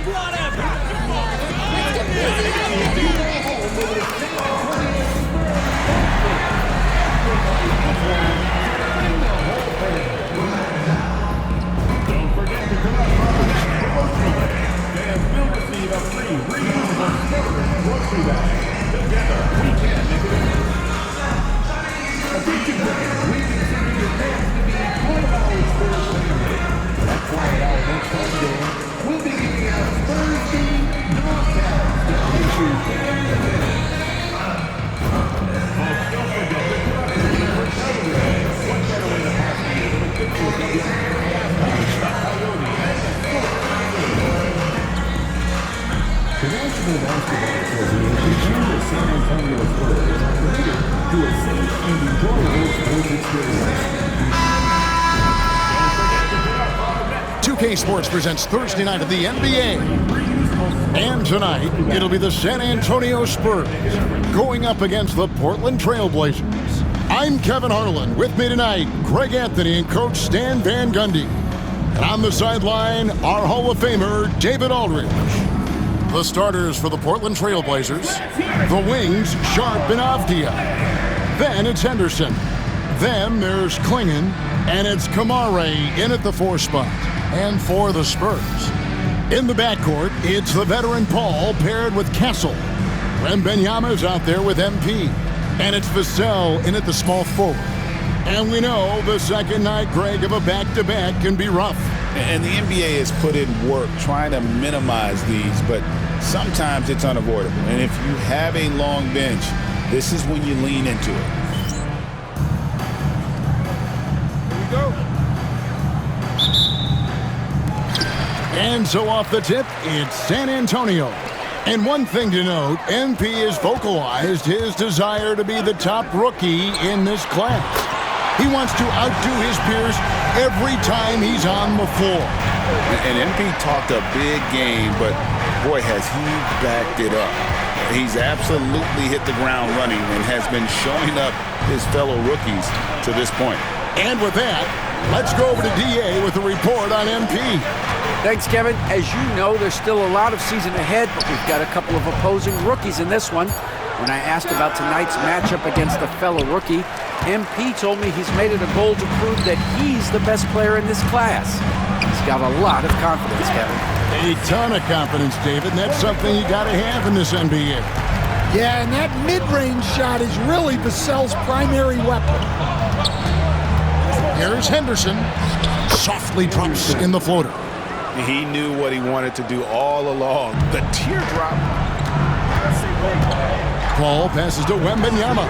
squad effort. Let's get busy. Don't forget to come out for the next promotional day. Fans will receive a free reusable Spurs grocery bag. Together, we can make a difference. A featured brand, we consider your fans to be part of our Spurs family. That's why at our next home game, we'll be giving out Spurs-themed knockouts to feature fans. Folks, don't forget to come out and see for Saturday. What better way to pass the year than a picture of the The National Basketball Association and the San Antonio Spurs are committed to a safe and enjoyable sports experience. 2K Sports presents Thursday night of the NBA. And tonight, it'll be the San Antonio Spurs going up against the Portland Trail Blazers. I'm Kevin Harlan. With me tonight, Greg Anthony and Coach Stan Van Gundy. And on the sideline, our Hall of Famer, David Aldridge. The starters for the Portland Trail Blazers, the wings, Sharp and Avdia. Then it's Henderson. Then there's Klingon, and it's Kamare in at the 4 spot. And for the Spurs, in the backcourt, it's the veteran Paul paired with Kessel. Wembanyama's out there with MP. And it's Vassell in at the small forward. And we know the second night, Greg, of a back-to-back can be rough. And the NBA has put in work trying to minimize these, but sometimes it's unavoidable. And if you have a long bench, this is when you lean into it. Here we go. And so off the tip, it's San Antonio. And one thing to note, MP has vocalized his desire to be the top rookie in this class. He wants to outdo his peers every time he's on the floor. And MP talked a big game, but boy, has he backed it up. He's absolutely hit the ground running and has been showing up his fellow rookies to this point. And with that, let's go over to DA with a report on MP. Thanks, Kevin. As you know, there's still a lot of season ahead, but we've got a couple of opposing rookies in this one. When I asked about tonight's matchup against a fellow rookie, MP told me he's made it a goal to prove that he's the best player in this class. He's got a lot of confidence, Kevin. A ton of confidence, David, and that's something you got to have in this NBA. Yeah, and that mid-range shot is really Vassell's primary weapon. Here's Henderson. Softly drops in the floater. He knew what he wanted to do all along. The teardrop. Paul passes to Wembanyama.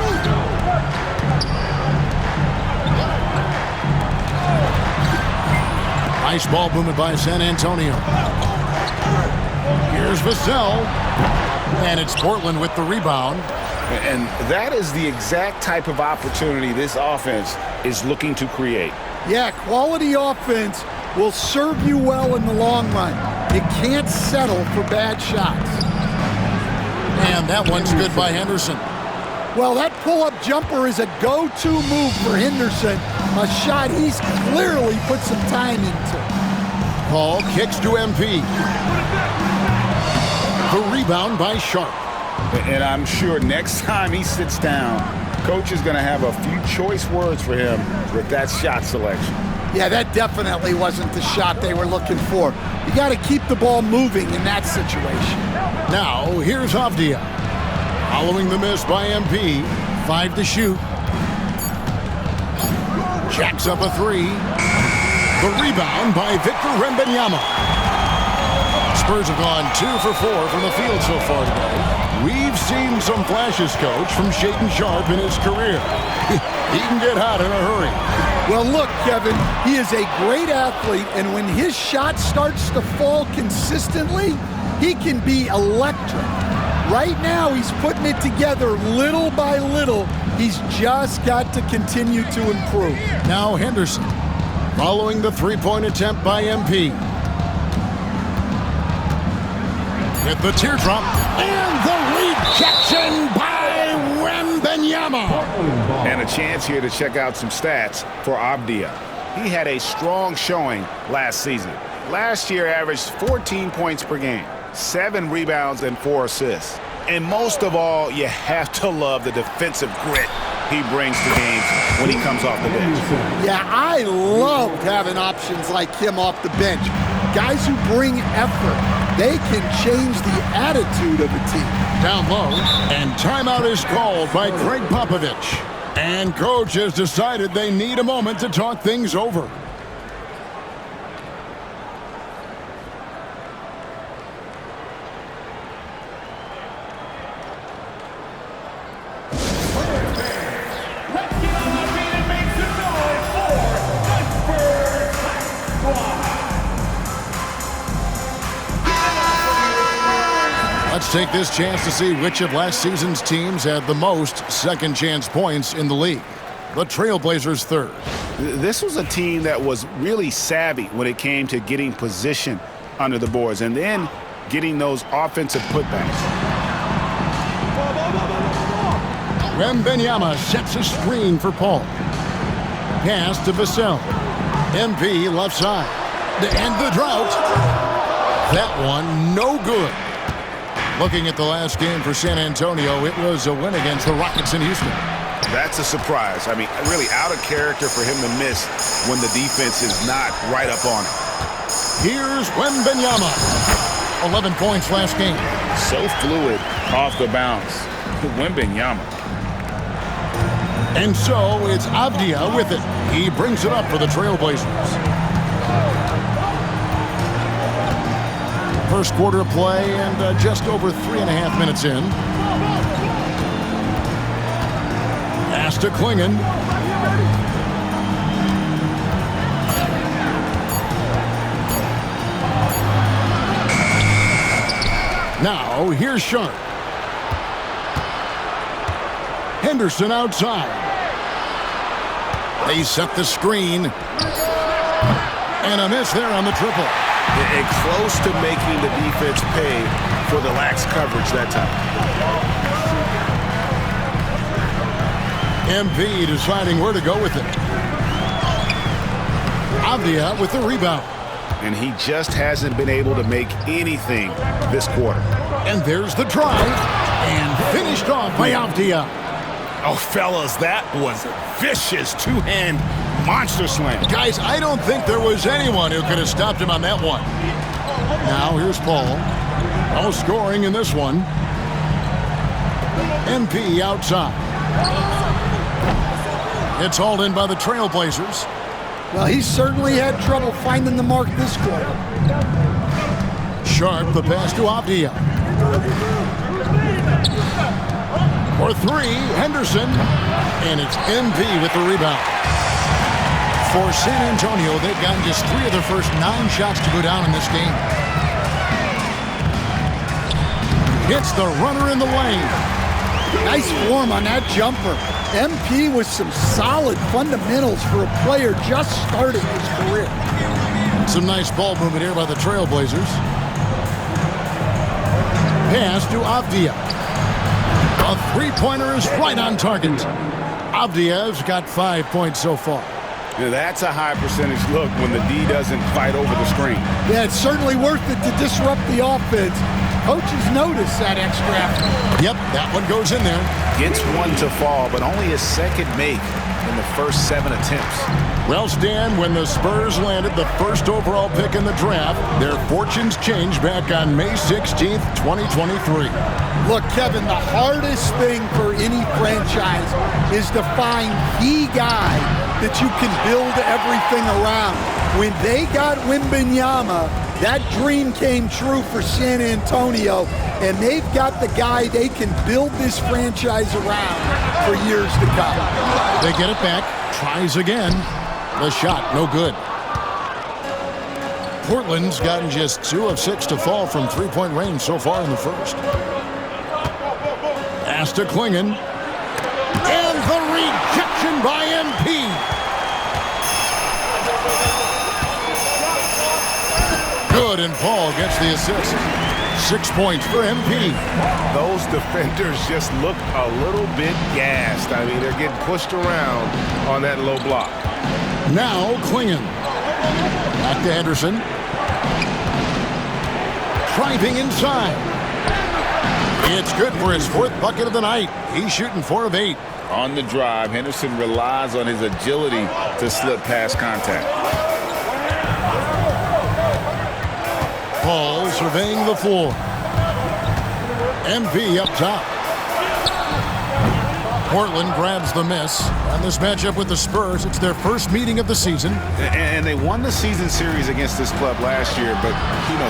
Nice ball movement by San Antonio. Here's Vassell. And it's Portland with the rebound. And that is the exact type of opportunity this offense is looking to create. Yeah, quality offense will serve you well in the long run. You can't settle for bad shots. And that one's good by Henderson. Well, that pull-up jumper is a go-to move for Henderson, a shot he's clearly put some time into. Paul kicks to MP. The rebound by Sharp. And I'm sure next time he sits down, Coach is going to have a few choice words for him with that shot selection. Yeah, that definitely wasn't the shot they were looking for. You got to keep the ball moving in that situation. Now, here's Avdia. Following the miss by MP, 5 to shoot. Jacks up a 3. The rebound by Victor Wembanyama. Spurs have gone 2 for 4 from the field so far today. We've seen some flashes, Coach, from Shaedon Sharp in his career. He can get hot in a hurry. Well, look, Kevin, he is a great athlete, and when his shot starts to fall consistently, he can be electric. Right now, he's putting it together little by little. He's just got to continue to improve. Now Henderson, following the three-point attempt by MP. With the teardrop, and the rejection by Wembanyama. And a chance here to check out some stats for Avdia. He had a strong showing last season. Last year averaged 14 points per game, 7 rebounds, and 4 assists. And most of all, you have to love the defensive grit he brings to games when he comes off the bench. Yeah, I loved having options like him off the bench. Guys who bring effort. They can change the attitude of a team. Down low, and timeout is called by Greg Popovich. And coach has decided they need a moment to talk things over. Let's take this chance to see which of last season's teams had the most second chance points in the league. The Trailblazers third. This was a team that was really savvy when it came to getting position under the boards and then getting those offensive putbacks. Wembanyama sets a screen for Paul. Pass to Vassell. MP left side. To end the drought. That one no good. Looking at the last game for San Antonio, it was a win against the Rockets in Houston. That's a surprise. I mean, really out of character for him to miss when the defense is not right up on him. Here's Wembanyama. 11 points last game. So fluid off the bounce. Wembanyama. And so it's Avdia with it. He brings it up for the Trailblazers. First quarter play and just over 3.5 minutes in. Pass to Klingon. Now here's Sharp. Henderson outside. They set the screen. And a miss there on the triple. And close to making the defense pay for the lax coverage that time. MP deciding where to go with it. Avdia with the rebound. And he just hasn't been able to make anything this quarter. And there's the drive. And finished off by Avdia. Oh, fellas, that was a vicious two-hand monster slam. Guys, I don't think there was anyone who could have stopped him on that one. Now here's Paul. No scoring in this one. MP outside. It's hauled in by the Trailblazers. Well, he certainly had trouble finding the mark this quarter. Sharp, the pass to Avdia. For three, Henderson. And it's MP with the rebound. For San Antonio, they've gotten just 3 of their first 9 shots to go down in this game. Hits the runner in the lane. Nice form on that jumper. MP with some solid fundamentals for a player just starting his career. Some nice ball movement here by the Trailblazers. Pass to Avdia. A three-pointer is right on target. Avdia's got 5 points so far. Yeah, that's a high percentage look when the D doesn't fight over the screen. Yeah, it's certainly worth it to disrupt the offense. Coaches notice that extra effort. Yep, that one goes in there. Gets one to fall, but only his second make in the first 7 attempts. Well, Stan, when the Spurs landed the first overall pick in the draft, their fortunes changed back on May 16th, 2023. Look, Kevin, the hardest thing for any franchise is to find the guy that you can build everything around. When they got Wembanyama, that dream came true for San Antonio, and they've got the guy they can build this franchise around for years to come. They get it back, tries again. The shot, no good. Portland's gotten just 2 of 6 to fall from three-point range so far in the first. Pass to Klingon. And the rejection by MP. Good, and Paul gets the assist. 6 points for MP. Those defenders just look a little bit gassed. I mean, they're getting pushed around on that low block. Now Klingon. Back to Henderson. driving inside. It's good for his 4th bucket of the night. He's shooting 4 of 8. On the drive, Henderson relies on his agility to slip past contact. Paul surveying the floor. MP up top. Portland grabs the miss. On this matchup with the Spurs, it's their first meeting of the season. And they won the season series against this club last year, but,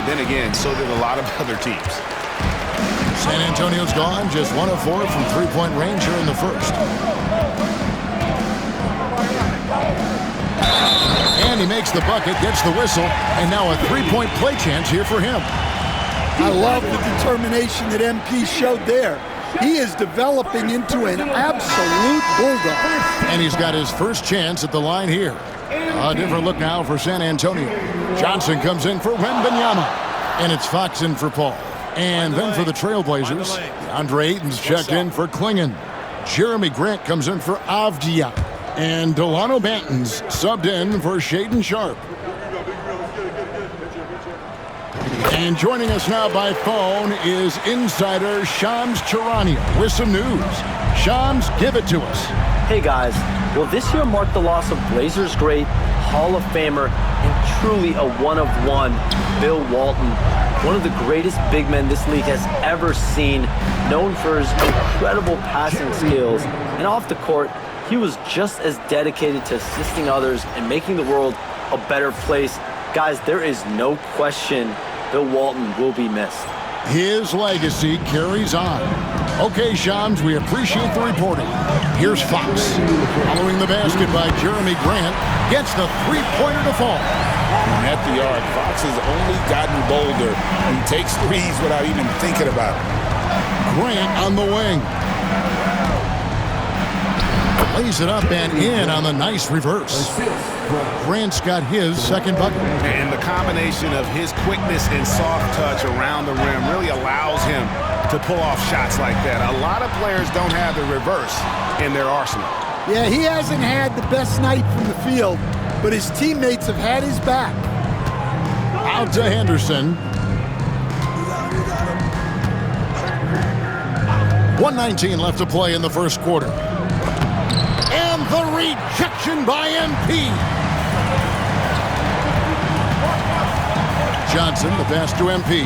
then again, so did a lot of other teams. San Antonio's gone, just 1 of 4 from three-point range here in the first. And he makes the bucket, gets the whistle, and now a three-point play chance here for him. I love the determination that MP showed there. He is developing into an absolute bulldog. And he's got his first chance at the line here. A different look now for San Antonio. Johnson comes in for Wembanyama. And it's Fox in for Paul. And then for the Trailblazers, Andre Ayton's checked in for Klingon. Jeremy Grant comes in for Avdia. And Delano Banton's subbed in for Shaden Sharp. And joining us now by phone is insider Shams Charania with some news. Shams, give it to us. Hey guys, well this year marked the loss of Blazers great, Hall of Famer, and truly a one-of-one, Bill Walton. One of the greatest big men this league has ever seen, known for his incredible passing skills. And off the court, he was just as dedicated to assisting others and making the world a better place. Guys, there is no question Bill Walton will be missed. His legacy carries on. Okay, Shams, we appreciate the reporting. Here's Fox. Following the basket by Jeremy Grant, gets the three-pointer to fall. And at the arc, Fox has only gotten bolder. He takes threes without even thinking about it. Grant on the wing. Lays it up and in on the nice reverse. Grant's got his second bucket. And the combination of his quickness and soft touch around the rim really allows him to pull off shots like that. A lot of players don't have the reverse in their arsenal. Yeah, he hasn't had the best night from the field, but his teammates have had his back. Out to Henderson. 1:19 left to play in the first quarter. And the rejection by MP. Johnson, the pass to MP.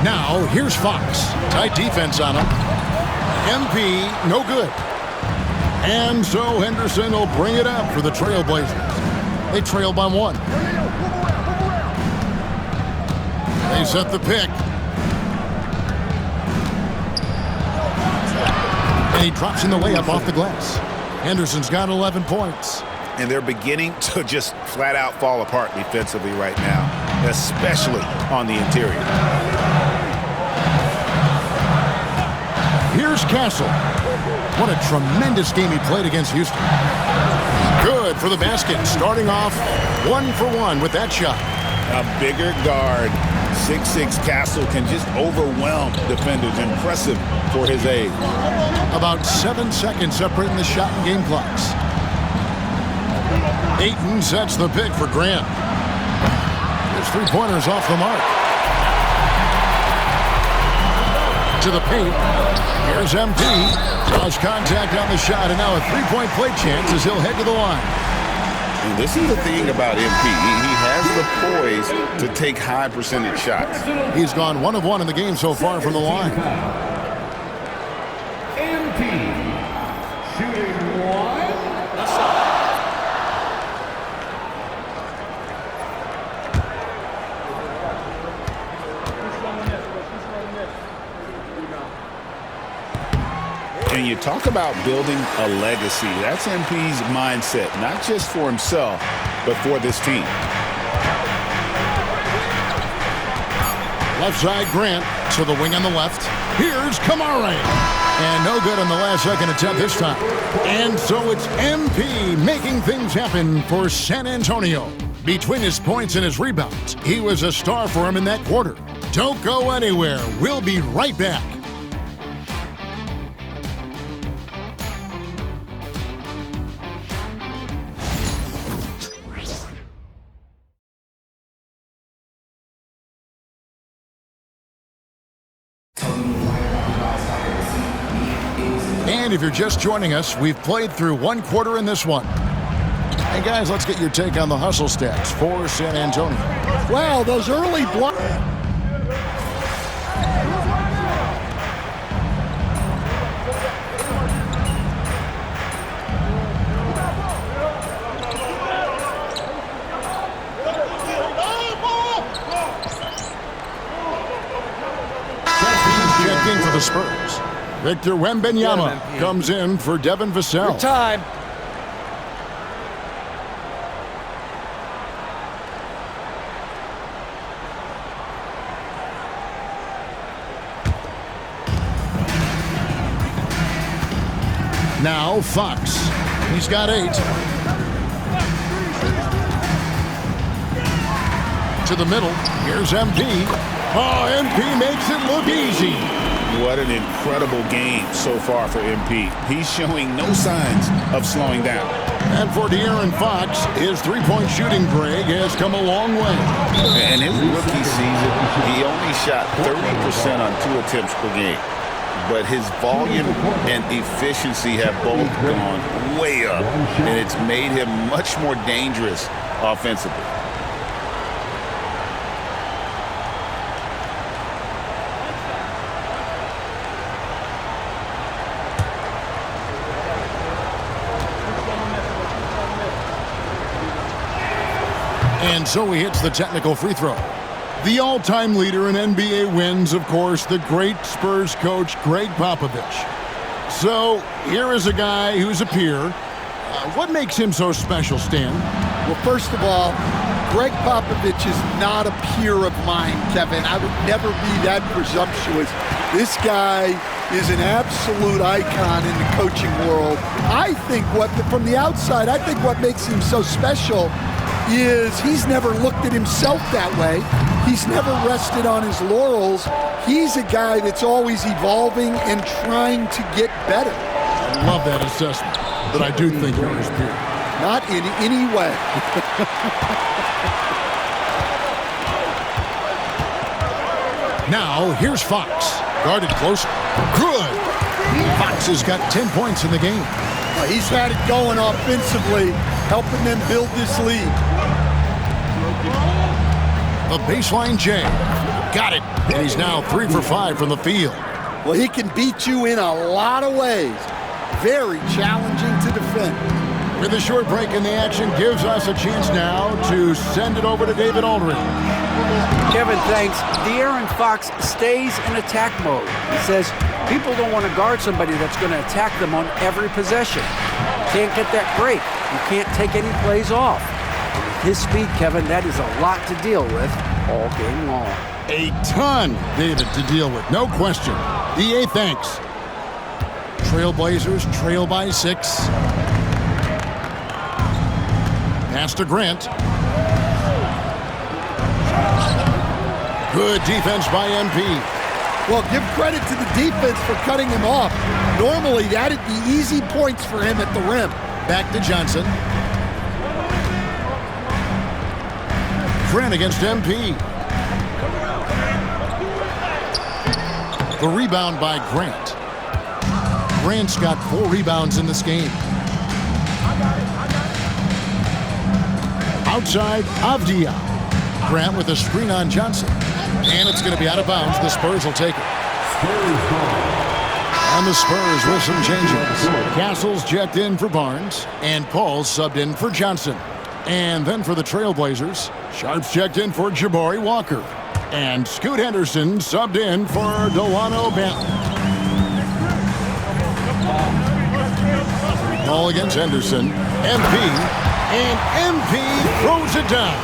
Now, here's Fox. Tight defense on him. MP, no good. And so Henderson will bring it up for the Trailblazers. They trail by 1. They set the pick. And he drops in the layup off the glass. Henderson's got 11 points. And they're beginning to just flat out fall apart defensively right now, especially on the interior. Here's Castle. What a tremendous game he played against Houston. Good for the basket, starting off 1 for 1 with that shot. A bigger guard, 6'6" Castle, can just overwhelm defenders. Impressive for his age. About 7 seconds separating the shot and game clocks. Ayton sets the pick for Grant. His three-pointers off the mark. To the paint. Here's MP. Lost contact on the shot, and now a three-point play chance as he'll head to the line. And this is the thing about MP. He has the poise to take high percentage shots. He's gone 1 of 1 in the game so far from the line. MP shooting 1. And you talk about building a legacy. That's MP's mindset, not just for himself, but for this team. Left side, Grant to the wing on the left. Here's Kamara. And no good on the last second attempt this time. And so it's MP making things happen for San Antonio. Between his points and his rebounds, he was a star for him in that quarter. Don't go anywhere. We'll be right back. And if you're just joining us, we've played through one quarter in this one. Hey, guys, let's get your take on the hustle stats for San Antonio. Wow, those early blocks. Checking for the Spurs. Victor Wembanyama comes in for Devin Vassell. Time. Now Fox. He's got 8. To the middle. Here's MP. Oh, MP makes it look easy. What an incredible game so far for MP. He's showing no signs of slowing down. And for De'Aaron Fox, his three-point shooting, Greg, has come a long way. And his rookie season, he only shot 30% on 2 attempts per game. But his volume and efficiency have both gone way up, and it's made him much more dangerous offensively. And so he hits the technical free throw. The all-time leader in NBA wins, of course, the great Spurs coach, Greg Popovich. So here is a guy who's a peer. What makes him so special, Stan? Well, first of all, Greg Popovich is not a peer of mine, Kevin. I would never be that presumptuous. This guy is an absolute icon in the coaching world. I think from the outside, I think what makes him so special is he's never looked at himself that way. He's never rested on his laurels. He's a guy that's always evolving and trying to get better. I love that assessment, but I do think you're his peer. Not in any way. Now, here's Fox. Guarded closer. Good. Fox has got 10 points in the game. He's had it going offensively, helping them build this lead. The baseline J. Got it. And he's now 3 for 5 from the field. Well, he can beat you in a lot of ways. Very challenging to defend. With a short break in the action, gives us a chance now to send it over to David Aldridge. Kevin, thanks. De'Aaron Fox stays in attack mode. He says people don't want to guard somebody that's going to attack them on every possession. Can't get that break. You can't take any plays off. With his speed, Kevin, that is a lot to deal with all game long. A ton, David, to deal with, no question. EA, thanks. Trailblazers trail by 6. Pass to Grant. Good defense by MP. Well, give credit to the defense for cutting him off. Normally, that'd be easy points for him at the rim. Back to Johnson. Grant against MP. The rebound by Grant. Grant's got 4 rebounds in this game. Outside, Avdia. Grant with a screen on Johnson. And it's going to be out of bounds. The Spurs will take it. And the Spurs with some changes. Castle's checked in for Barnes. And Paul's subbed in for Johnson. And then for the Trailblazers, Sharp's checked in for Jabari Walker. And Scoot Henderson subbed in for Delano Banton. Ball against Henderson. MP. And MP throws it down.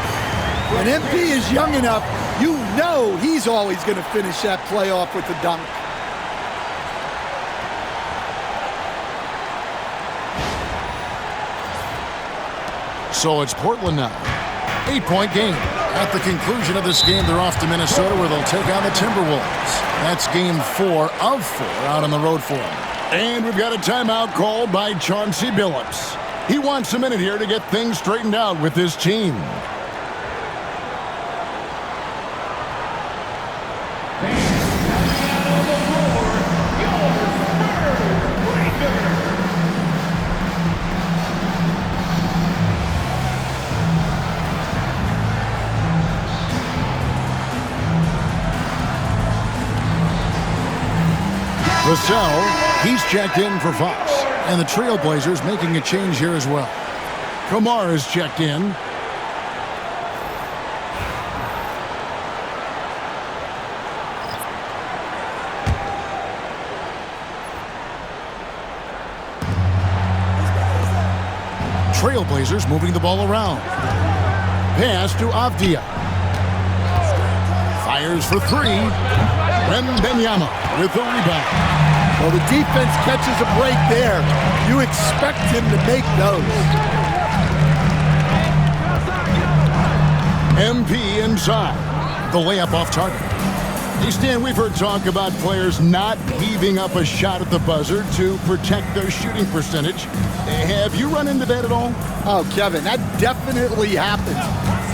When MP is young enough, you know he's always going to finish that play off with a dunk. So it's Portland now. 8-point game. At the conclusion of this game, they're off to Minnesota where they'll take on the Timberwolves. That's game 4 of 4 out on the road for them. And we've got a timeout called by Chauncey Billups. He wants a minute here to get things straightened out with his team. Vassell, he's checked in for Fox. And the Trailblazers making a change here as well. Kamar is checked in. Trailblazers moving the ball around. Pass to Avdia. Fires for three. Wembanyama with the rebound. Well, the defense catches a break there. You expect him to make those. MP inside. The layup off target. Hey, Stan, we've heard talk about players not heaving up a shot at the buzzer to protect their shooting percentage. Have you run into that at all? Oh, Kevin, that definitely happens.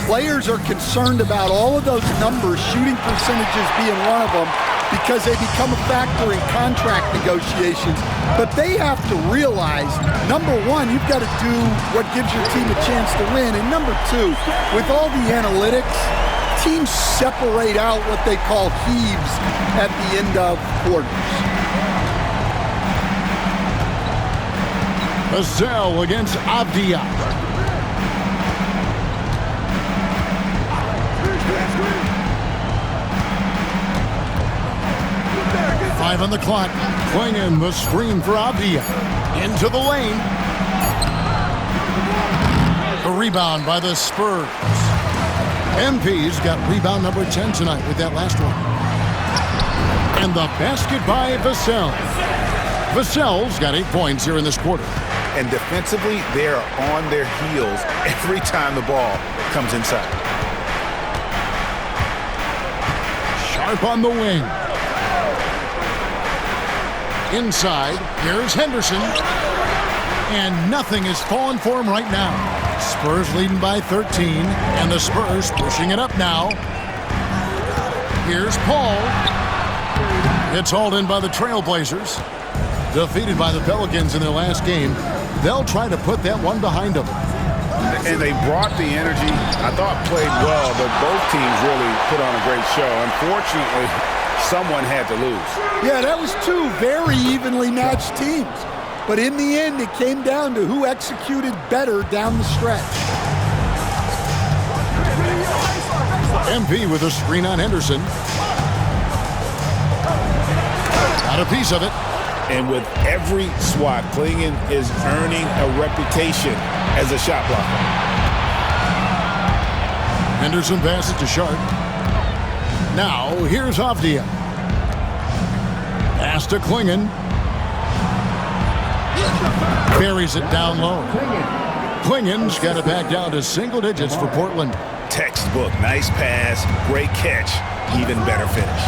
Players are concerned about all of those numbers, shooting percentages being one of them, because they become a factor in contract negotiations. But they have to realize, number one, you've got to do what gives your team a chance to win. And number two, with all the analytics, teams separate out what they call heaves at the end of quarters. Vassell against Avdia. Five on the clock. Klingon the screen for Avdia. Into the lane. A rebound by the Spurs. MP's got rebound number 10 tonight with that last one. And the basket by Vassell. Vassell's got 8 points here in this quarter. And defensively, they are on their heels every time the ball comes inside. Sharp on the wing. Inside, here's Henderson. And nothing is falling for him right now. Spurs leading by 13, and the Spurs pushing it up now. Here's Paul. It's hauled in by the Trailblazers. Defeated by the Pelicans in their last game, they'll try to put that one behind them. And they brought the energy. I thought played well, but both teams really put on a great show. Unfortunately, someone had to lose. Yeah, that was two very evenly matched teams. But in the end, it came down to who executed better down the stretch. MP with a screen on Henderson. Got a piece of it. And with every swat, Klingon is earning a reputation as a shot blocker. Henderson passes to Sharp. Now, here's Avdia. Pass to Klingon. Buries it down low. Klingon's got it back down to single digits for Portland. Textbook, nice pass, great catch, even better finish.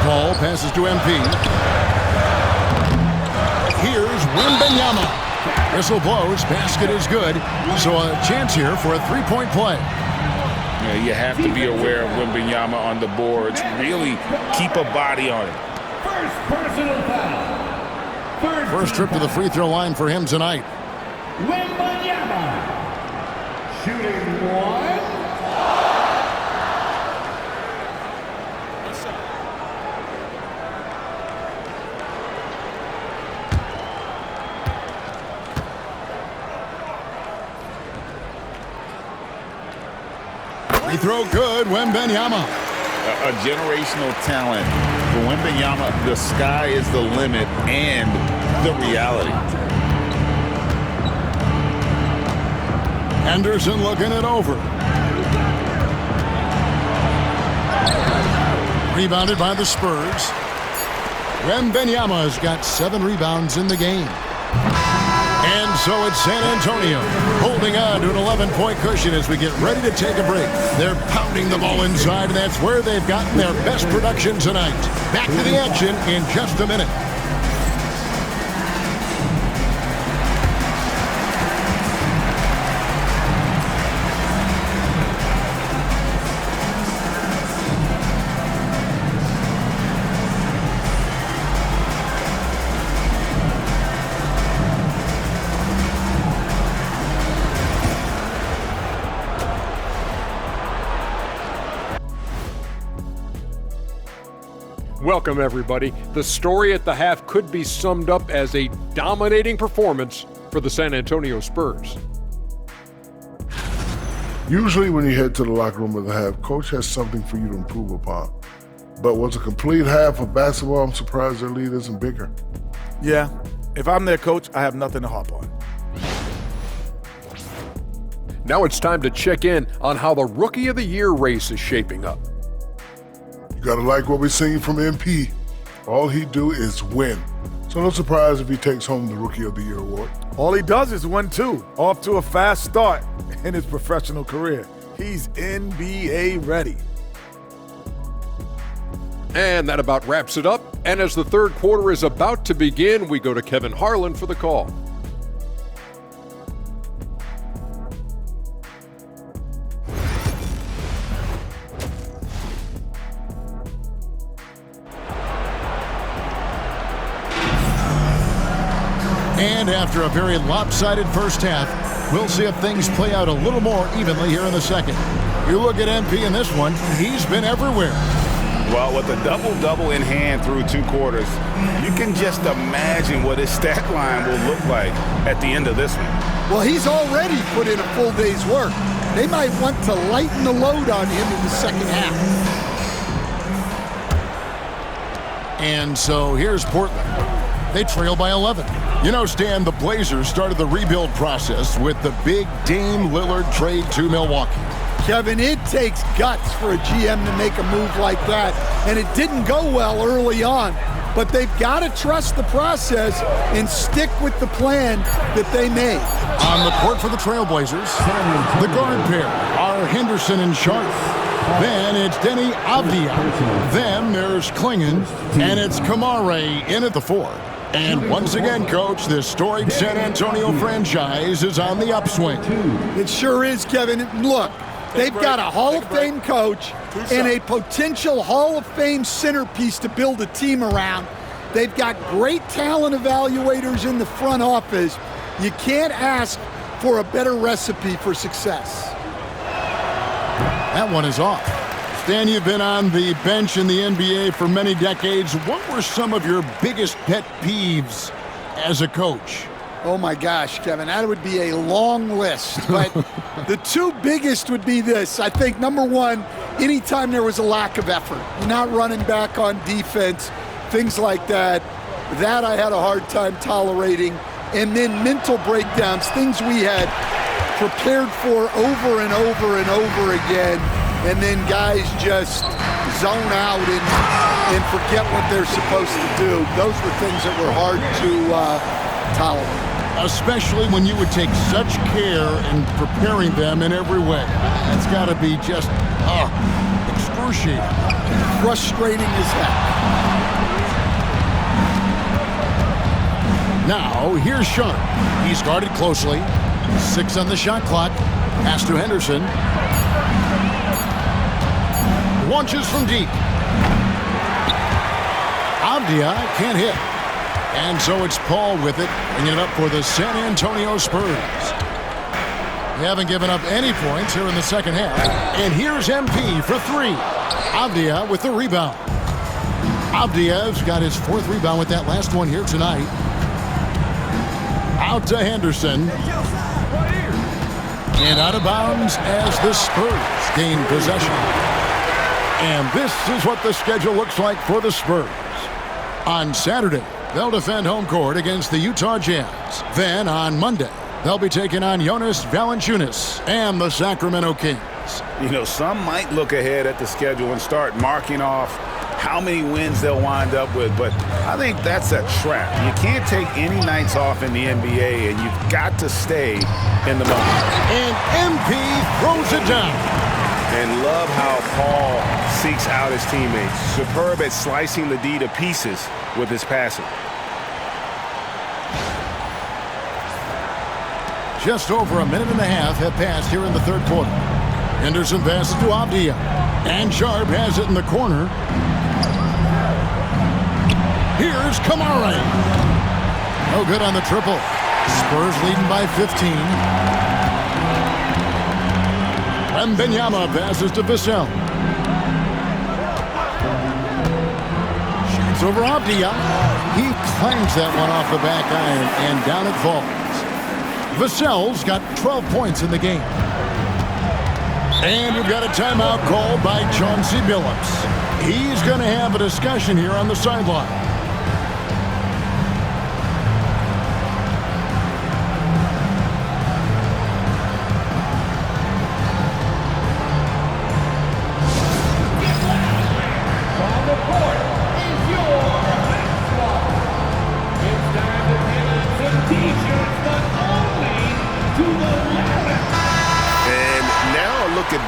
Paul passes to MP. Here's Wembanyama. Whistle blows, basket is good. So a chance here for a three-point play. Yeah, you have to be aware of Wembanyama on the boards. Really keep a body on him. First personal foul. First trip to the free throw line for him tonight. Wembanyama. Shooting one. Free throw good, Wembanyama. A generational talent. For Wembanyama, the sky is the limit and the reality. Henderson looking it over. Rebounded by the Spurs. Wembanyama's got 7 rebounds in the game. And so it's San Antonio holding on to an 11-point cushion as we get ready to take a break. They're pounding the ball inside, and that's where they've gotten their best production tonight. Back to the action in just a minute. Welcome, everybody. The story at the half could be summed up as a dominating performance for the San Antonio Spurs. Usually when you head to the locker room at the half, coach has something for you to improve upon. But what's a complete half of basketball, I'm surprised their lead isn't bigger. Yeah, if I'm their coach, I have nothing to harp on. Now it's time to check in on how the Rookie of the Year race is shaping up. You gotta like what we're seeing from MP. All he do is win. So no surprise if he takes home the Rookie of the Year award. All he does is win too, off to a fast start in his professional career. He's NBA ready. And that about wraps it up. And as the third quarter is about to begin, we go to Kevin Harlan for the call. And after a very lopsided first half, we'll see if things play out a little more evenly here in the second. You look at MP in this one, he's been everywhere. Well, with a double-double in hand through 2 quarters, you can just imagine what his stat line will look like at the end of this one. Well, he's already put in a full day's work. They might want to lighten the load on him in the second half. And so here's Portland. They trail by 11. You know, Stan, the Blazers started the rebuild process with the big Dame Lillard trade to Milwaukee. Kevin, it takes guts for a GM to make a move like that, and it didn't go well early on. But they've got to trust the process and stick with the plan that they made. On the court for the Trailblazers, the guard pair are Henderson and Sharp. Then it's Denny Avdia. Then there's Klingon, and it's Kamare in at the 4. And once again, Coach, this storied San Antonio franchise is on the upswing. It sure is, Kevin. Look, they've got a Hall of Fame coach and a potential Hall of Fame centerpiece to build a team around. They've got great talent evaluators in the front office. You can't ask for a better recipe for success. That one is off. Stan, you've been on the bench in the NBA for many decades. What were some of your biggest pet peeves as a coach? Oh my gosh, Kevin, that would be a long list. But the 2 biggest would be this. I think number 1, anytime there was a lack of effort, not running back on defense, things like that, that I had a hard time tolerating. And then mental breakdowns, things we had prepared for over and over and over again. And then guys just zone out and forget what they're supposed to do. Those were things that were hard to tolerate. Especially when you would take such care in preparing them in every way. It's got to be just excruciating. Frustrating as heck. Now, here's Sharp. He's guarded closely. 6 on the shot clock. Pass to Henderson. Launches from deep. Avdia can't hit. And so it's Paul with it, bringing it up for the San Antonio Spurs. They haven't given up any points here in the second half. And here's MP for 3. Avdia with the rebound. Avdia's got his 4th rebound with that last one here tonight. Out to Henderson. And out of bounds as the Spurs gain possession. And this is what the schedule looks like for the Spurs. On Saturday, they'll defend home court against the Utah Jazz. Then on Monday, they'll be taking on Jonas Valanciunas and the Sacramento Kings. You know, some might look ahead at the schedule and start marking off how many wins they'll wind up with, but I think that's a trap. You can't take any nights off in the NBA, and you've got to stay in the moment. And MP throws it down. And love how Paul seeks out his teammates. Superb at slicing the D to pieces with his passing. Just over a minute and a half have passed here in the third quarter. Henderson passes to Avdia. And Sharp has it in the corner. Here's Kamare. No good on the triple. Spurs leading by 15. Wembanyama passes to Vassell. It's over Avdia. He clangs that one off the back iron, and down it falls. Vassell's got 12 points in the game. And we've got a timeout called by Chauncey Billups. He's going to have a discussion here on the sideline.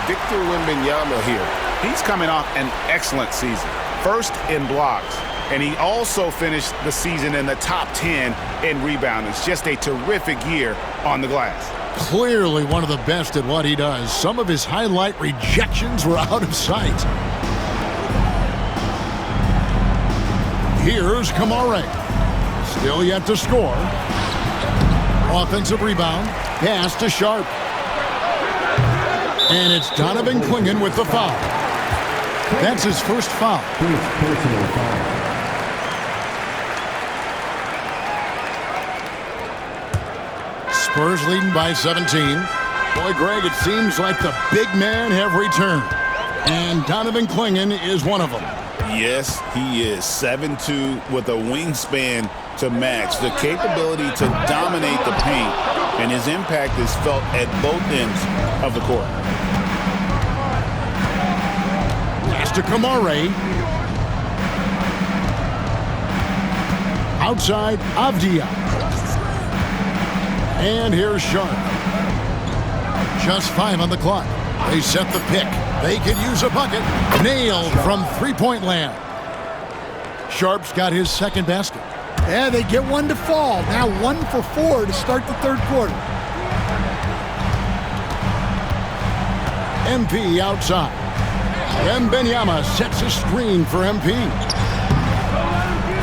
Victor Wembanyama here. He's coming off an excellent season. First in blocks, and he also finished the season in the top 10 in rebounding. It's just a terrific year on the glass. Clearly one of the best at what he does. Some of his highlight rejections were out of sight. Here's Kamare. Still yet to score. Offensive rebound. Pass to Sharp. And it's Donovan Clingan with the foul. That's his first foul. Spurs leading by 17. Boy, Greg, it seems like the big men have returned. And Donovan Clingan is one of them. Yes, he is. 7'2" with a wingspan to match. The capability to dominate the paint, and his impact is felt at both ends of the court. Pass to Kamare. Outside, Avdia. And here's Sharp. Just 5 on the clock. They set the pick. They could use a bucket. Nailed from three-point land. Sharp's got his second basket. Yeah, they get one to fall. Now 1 for 4 to start the third quarter. MP outside. Wembanyama sets a screen for MP.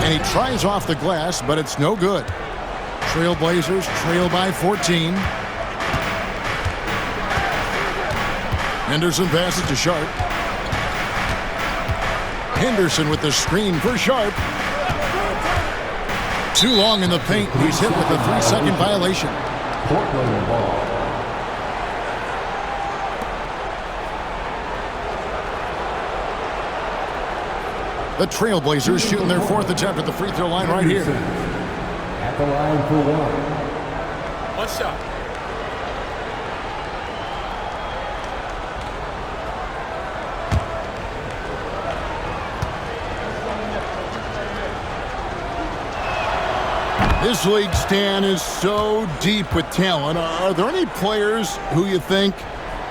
And he tries off the glass, but it's no good. Trailblazers trail by 14. Henderson passes to Sharp. Henderson with the screen for Sharp. Too long in the paint. He's hit with a 3-second violation. The Trailblazers shooting their 4th attempt at the free throw line right here. At the line for one. One shot. This league, Stan, is so deep with talent. Are there any players who you think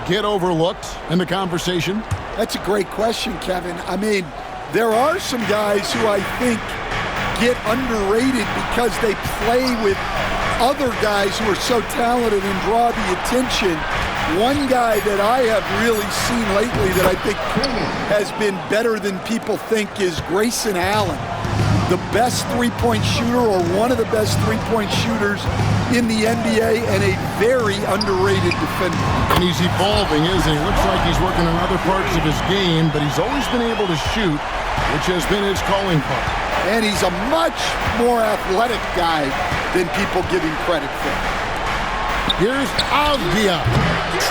get overlooked in the conversation? That's a great question, Kevin. I mean, there are some guys who I think get underrated because they play with other guys who are so talented and draw the attention. One guy that I have really seen lately that I think has been better than people think is Grayson Allen. The best three-point shooter, or one of the best three-point shooters in the NBA, and a very underrated defender. And he's evolving, isn't he? Looks like he's working on other parts of his game, but he's always been able to shoot, which has been his calling card. And he's a much more athletic guy than people give him credit for. Here's Avdia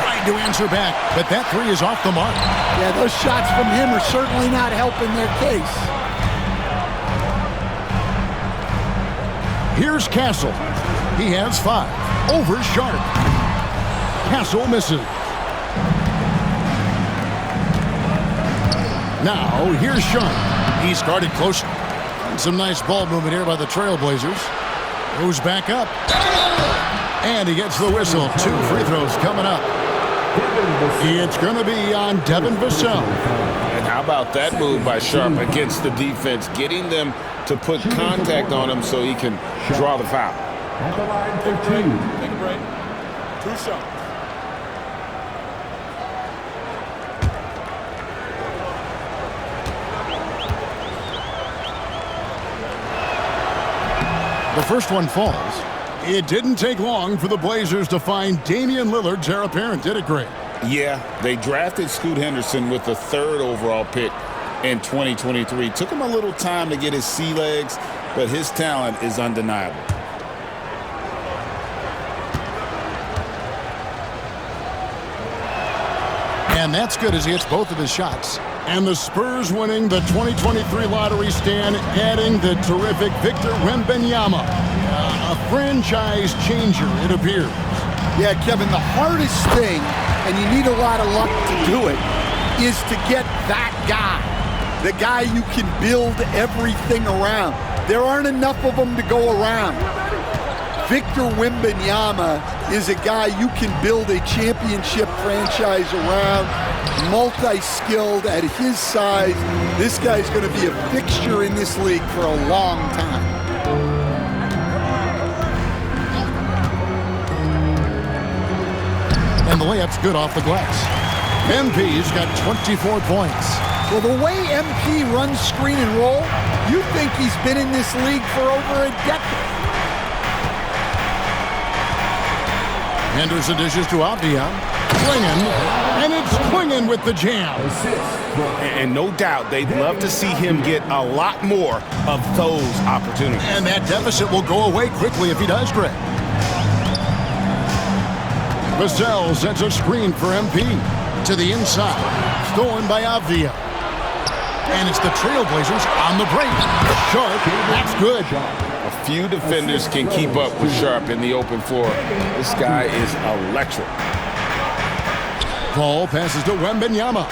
trying to answer back, but that three is off the mark. Yeah, those shots from him are certainly not helping their case. Here's Castle. He has 5. Over Sharp. Castle misses. Now, here's Sharp. He's guarded closely. Some nice ball movement here by the Trailblazers. Goes back up. And he gets the whistle. 2 free throws coming up. It's going to be on Devin Vassell. And how about that move by Sharp against the defense, getting them to put contact on him so he can draw the foul. At the line for 2. Take a break. 2 shots. The first one falls. It didn't take long for the Blazers to find Damian Lillard's heir apparent, did it, Greg? Yeah, they drafted Scoot Henderson with the 3rd overall pick in 2023. Took him a little time to get his sea legs, but his talent is undeniable. And that's good as he hits both of his shots. And the Spurs winning the 2023 lottery stand, adding the terrific Victor Wembanyama. A franchise changer, it appears. Yeah, Kevin, the hardest thing, and you need a lot of luck to do it, is to get that guy. The guy you can build everything around. There aren't enough of them to go around. Victor Wembanyama is a guy you can build a championship franchise around, multi-skilled at his size. This guy's going to be a fixture in this league for a long time. And the layup's good off the glass. MP's got 24 points. Well, the way MP runs screen and roll, you'd think he's been in this league for over a decade. Henderson dishes to Avdia. Klingen, and it's Klingen with the jam. And no doubt they'd love to see him get a lot more of those opportunities. And that deficit will go away quickly if he does, Greg. Vassell sets a screen for MP. To the inside. Stolen by Avdia. And it's the Trailblazers on the break. Sharp, that's good. A few defenders can keep up with Sharp in the open floor. This guy is electric. Ball passes to Wembanyama.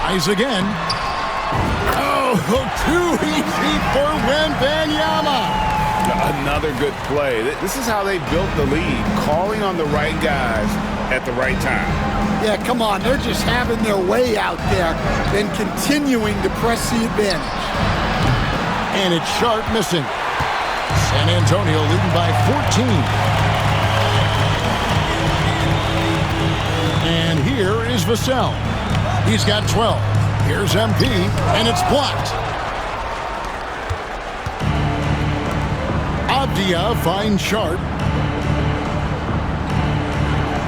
Tries again. Oh, too easy for Wembanyama. Another good play. This is how they built the lead, calling on the right guys at the right time. Yeah, come on. They're just having their way out there and continuing to press the advantage. And it's Sharp missing. San Antonio leading by 14. And here is Vassell. He's got 12. Here's MP, and it's blocked. Avdia finds Sharp.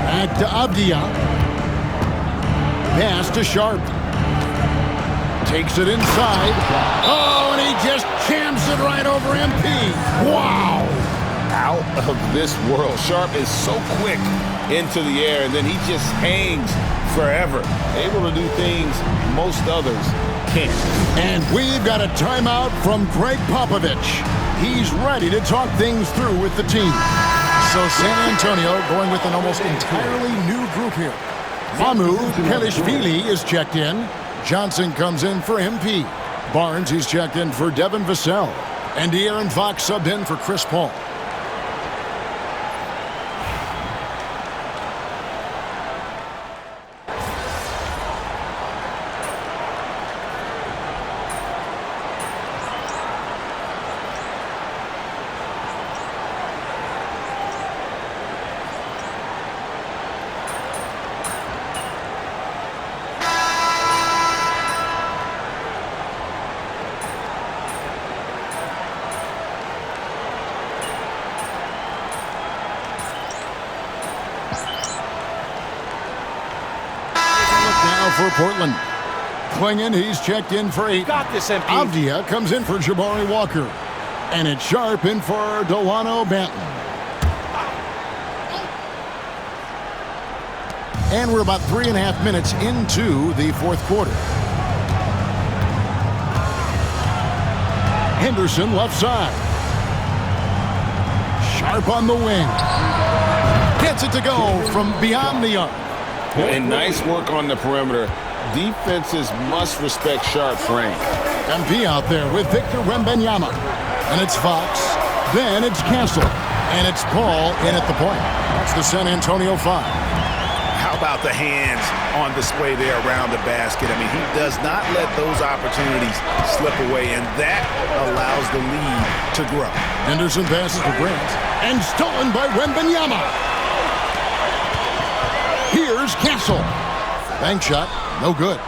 Back to Avdia. Pass to Sharp. Takes it inside. Oh, and he just jams it right over MP. Wow. Out of this world. Sharp is so quick into the air, and then he just hangs forever. Able to do things most others can't. And we've got a timeout from Greg Popovich. He's ready to talk things through with the team. So San Antonio going with an almost entirely new group here. Mamu Pelishvili is checked in. Johnson comes in for MP. Barnes, he's checked in for Devin Vassell. And De'Aaron Fox subbed in for Chris Paul. For Portland. Klingen, he's checked in for 8. Got this, MP. Avdia comes in for Jabari Walker. And it's Sharp in for Delano Banton. And we're about 3.5 minutes into the fourth quarter. Henderson left side. Sharp on the wing. Gets it to go from beyond the arc. And nice work on the perimeter. Defenses must respect Sharp's range. MP out there with Victor Wembanyama. And it's Fox. Then it's Castle. And it's Paul in at the point. That's the San Antonio 5. How about the hands on display there around the basket? I mean, he does not let those opportunities slip away, and that allows the lead to grow. Henderson passes to Grant. And stolen by Wembanyama. Here's Castle. Bank shot, no good.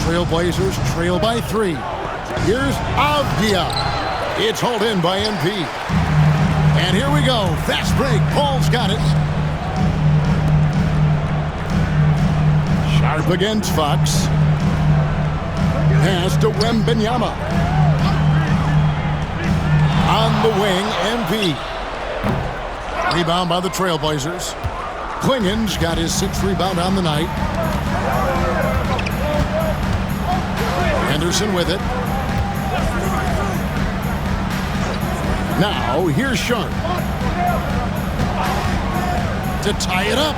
Trailblazers trail by 3. Here's Avdia. It's hauled in by MP. And here we go. Fast break. Paul's got it. Shot Sharp against Fox. Pass to Wembanyama. On the wing, MP. Rebound by the Trailblazers. Klingen's got his 6th rebound on the night. Henderson with it. Now, here's Sharp. To tie it up.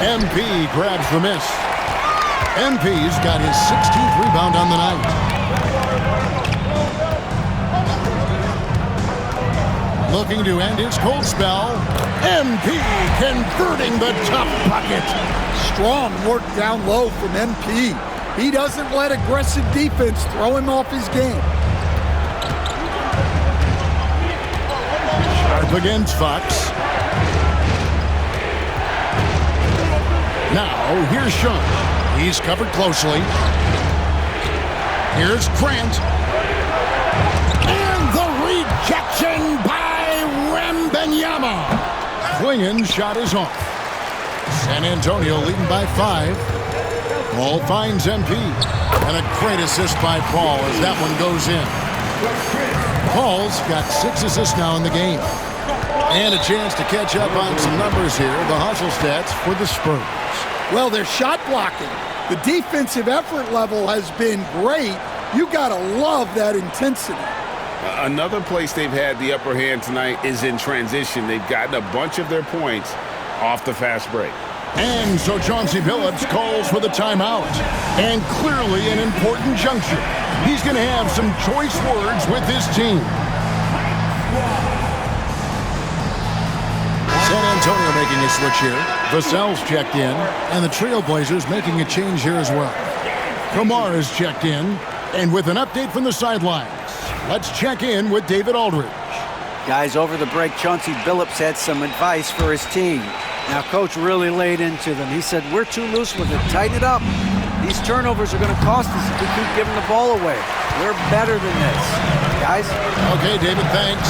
MP grabs the miss. MP's got his 16th rebound on the night. Looking to end his cold spell. MP converting the tough bucket. Strong work down low from MP. He doesn't let aggressive defense throw him off his game. Sharp against Fox. Now, here's Sean. He's covered closely. Here's Grant. And the rejection by Wembanyama. Klingen's shot is off. San Antonio leading by 5. Paul finds MP. And a great assist by Paul as that one goes in. Paul's got 6 assists now in the game. And a chance to catch up on some numbers here. The hustle stats for the Spurs. Well, they're shot blocking. The defensive effort level has been great. You gotta love that intensity. Another place they've had the upper hand tonight is in transition. They've gotten a bunch of their points off the fast break. And so Chauncey Billups calls for the timeout. And clearly an important juncture. He's going to have some choice words with his team. San Antonio making a switch here. Vassell's checked in. And the Trailblazers making a change here as well. Kamar is checked in. And with an update from the sidelines, let's check in with David Aldridge. Guys, over the break, Chauncey Billups had some advice for his team. Now, Coach really laid into them. He said, we're too loose with it. Tighten it up. These turnovers are going to cost us if we keep giving the ball away. We're better than this. Guys? Okay, David, thanks.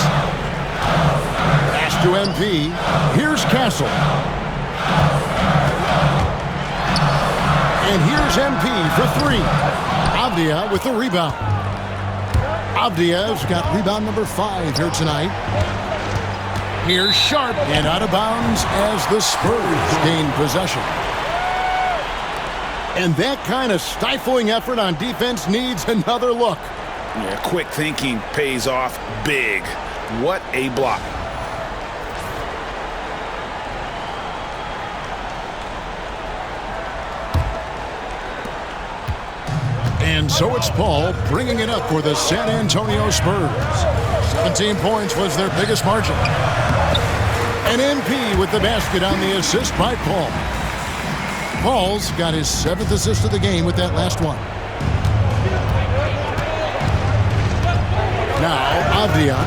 Pass to MP. Here's Castle. And here's MP for 3. Avdia with the rebound. Avdia's got rebound number 5 here tonight. Here's Sharp and out of bounds as the Spurs gain possession. And that kind of stifling effort on defense needs another look. Yeah, quick thinking pays off big. What a block. And so it's Paul bringing it up for the San Antonio Spurs. 17 points was their biggest margin. And MP with the basket on the assist by Paul. Paul's got his 7th assist of the game with that last one. Now, Avdia.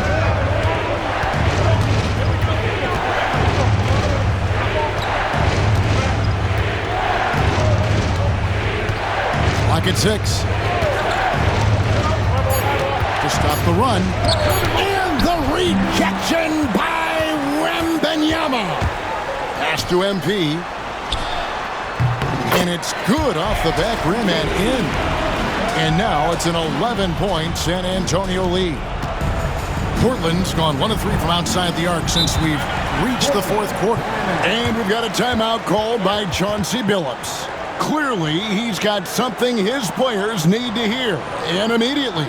Clock at 6. To stop the run. And the rejection by Wembanyama. Pass to MP. And it's good off the back rim and in. And now it's an 11-point San Antonio lead. Portland's gone 1 of 3 from outside the arc since we've reached the 4th quarter. And we've got a timeout called by Chauncey Billups. Clearly, he's got something his players need to hear, and immediately.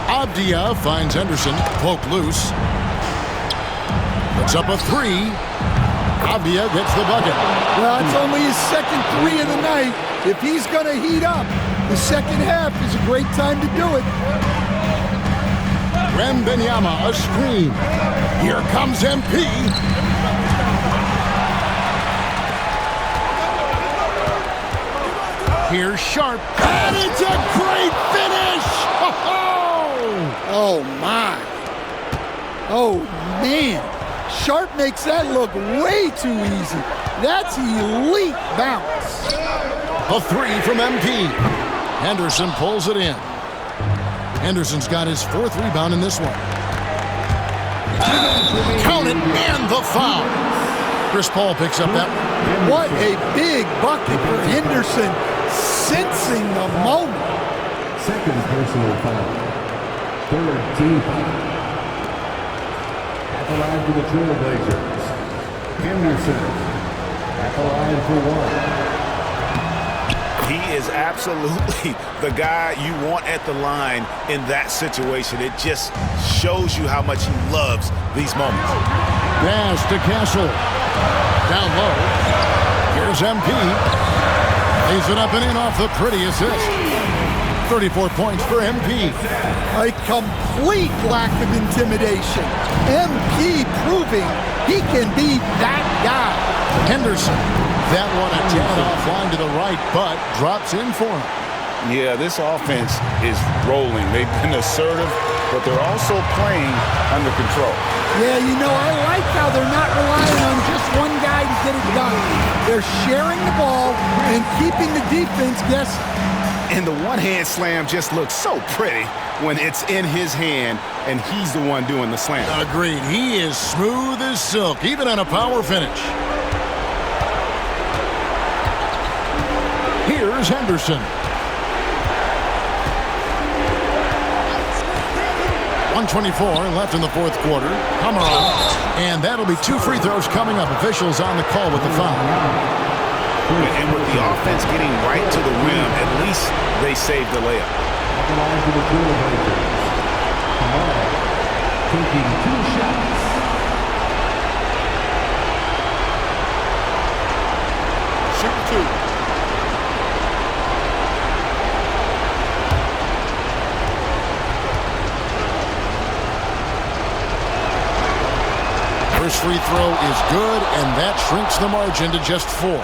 Avdia finds Henderson, poke loose. Puts up a 3. Avdia gets the bucket. Well, it's only his 2nd 3 of the night. If he's going to heat up, The second half is a great time to do it. Wembanyama, a screen. Here comes MP. Here's Sharp. And it's a great finish! Oh, my. Oh, man. Sharp makes that look way too easy. That's elite bounce. A three from MP. Henderson pulls it in. Henderson's got his fourth rebound in this one. Count it, and the foul. Chris Paul picks up that one. What a big bucket for Henderson, sensing the moment. Second personal foul. Third team foul. At the line for the Trailblazers. Henderson. At the line for one. He is absolutely the guy you want at the line in that situation. It just shows you how much he loves these moments. Pass to Castle. Down low. Here's MP. Lays it up and in off the pretty assist. 34 points for MP. A complete lack of intimidation. MP proving he can be that guy. Henderson. That one a tad offline to the right, but drops in for him. Yeah, this offense is rolling. They've been assertive, but they're also playing under control. Yeah, you know, I like how they're not relying on just one guy to get it done. They're sharing the ball and keeping the defense guessing. And the one-hand slam just looks so pretty when it's in his hand and he's the one doing the slam. Agreed. He is smooth as silk, even on a power finish. Here's Henderson. 1:24 left in the fourth quarter. Hamara. And that'll be two free throws coming up. Officials on the call with the foul. And with the offense getting right to the rim, at least they saved the layup. Taking 2 shots. Shoot two. First free throw is good, and that shrinks the margin to just 4.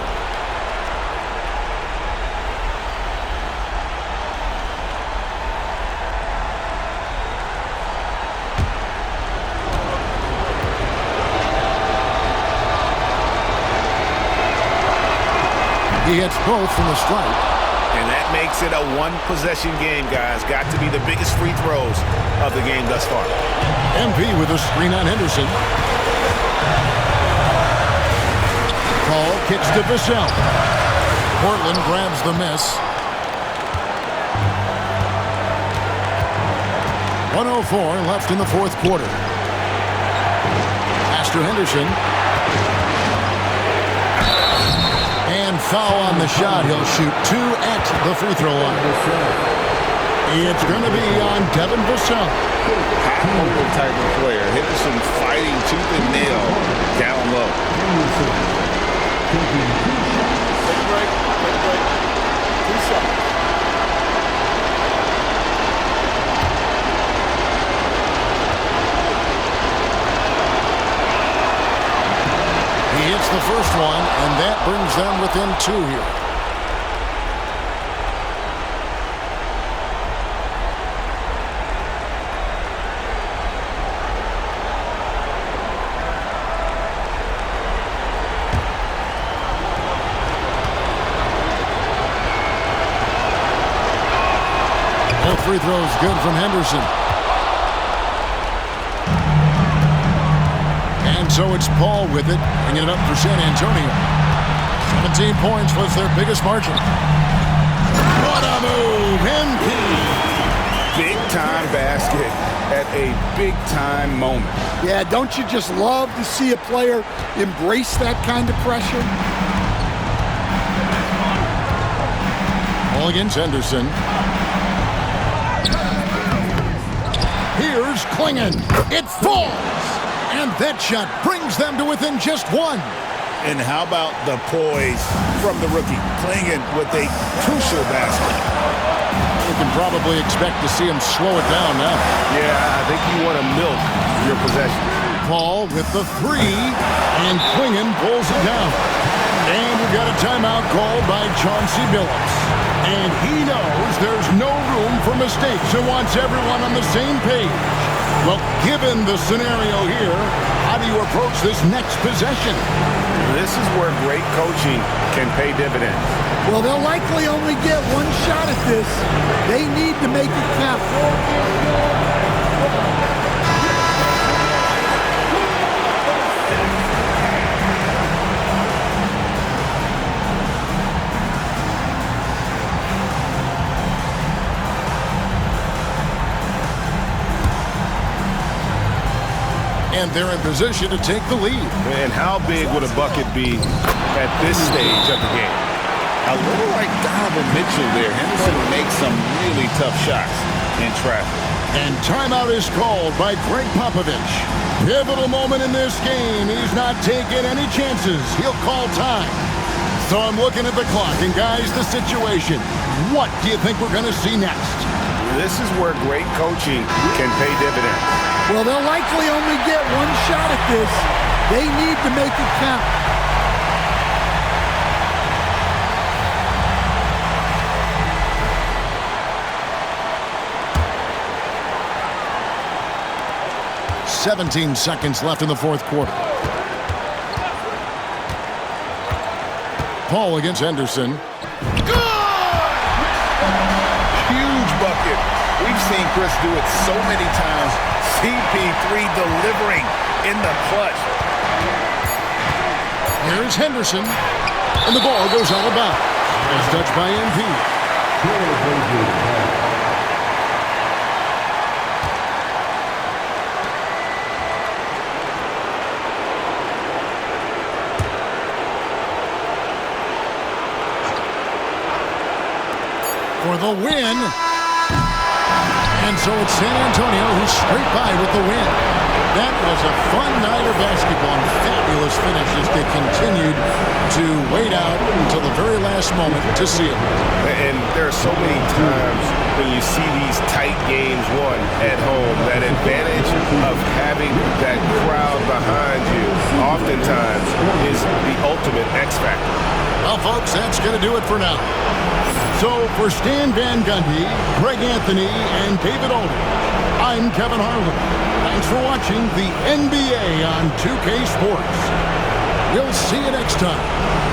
He hits both from the stripe. And that makes it a one-possession game, guys. Got to be the biggest free throws of the game thus far. MP with a screen on Henderson. Paul kicks to Vassell. Portland grabs the miss. 1:04 left in the fourth quarter. Pass to Henderson. And foul on the shot. He'll shoot 2 at the free throw line. It's going to be on Devin Vassell. Half-court type of player. Henderson fighting tooth and nail down low. Take a break. 2 shots. He hits the first one, and that brings them within 2 here. Both free throws good from Henderson. And so it's Paul with it, bringing it up for San Antonio. 17 points was their biggest margin. What a move, MP! Big-time basket at a big-time moment. Yeah, don't you just love to see a player embrace that kind of pressure? Ball against Henderson. Here's Klingon. It falls! And that shot brings them to within just 1. And how about the poise from the rookie, Klingon with a crucial basket. we can probably expect to see him slow it down now. Yeah, I think you want to milk your possession. Paul with the three, and Klingon pulls it down. And we've got a timeout called by Chauncey Billups. And he knows there's no room for mistakes and wants everyone on the same page. Well, given the scenario here, how do you approach this next possession? This is where great coaching can pay dividends. Well, they'll likely only get one shot at this. They need to make it count. And they're in position to take the lead. And how big would a bucket be at this stage of the game? A little like Donovan Mitchell there. Henderson makes some really tough shots in traffic. And timeout is called by Greg Popovich. Pivotal moment in this game. He's not taking any chances. He'll call time. So I'm looking at the clock, and guys, the situation. What do you think we're going to see next? This is where great coaching can pay dividends. Well, they'll likely only get one shot at this. They need to make it count. "17 seconds left in the fourth quarter. Paul against Henderson. Huge bucket. We've seen Chris do it so many times. CP3 delivering in the clutch. Here's Henderson. And the ball goes out of bounds. It's touched by MP. For the win. And so it's San Antonio who's straight by with the win. That was a fun night of basketball and fabulous finish as they continued to wait out until the very last moment to seal it. And there are so many times when you see these tight games won at home, that advantage of having that crowd behind you oftentimes is the ultimate X factor. Well, folks, that's going to do it for now. So for Stan Van Gundy, Greg Anthony, and David Aldridge, I'm Kevin Harlan. Thanks for watching the NBA on 2K Sports. We'll see you next time.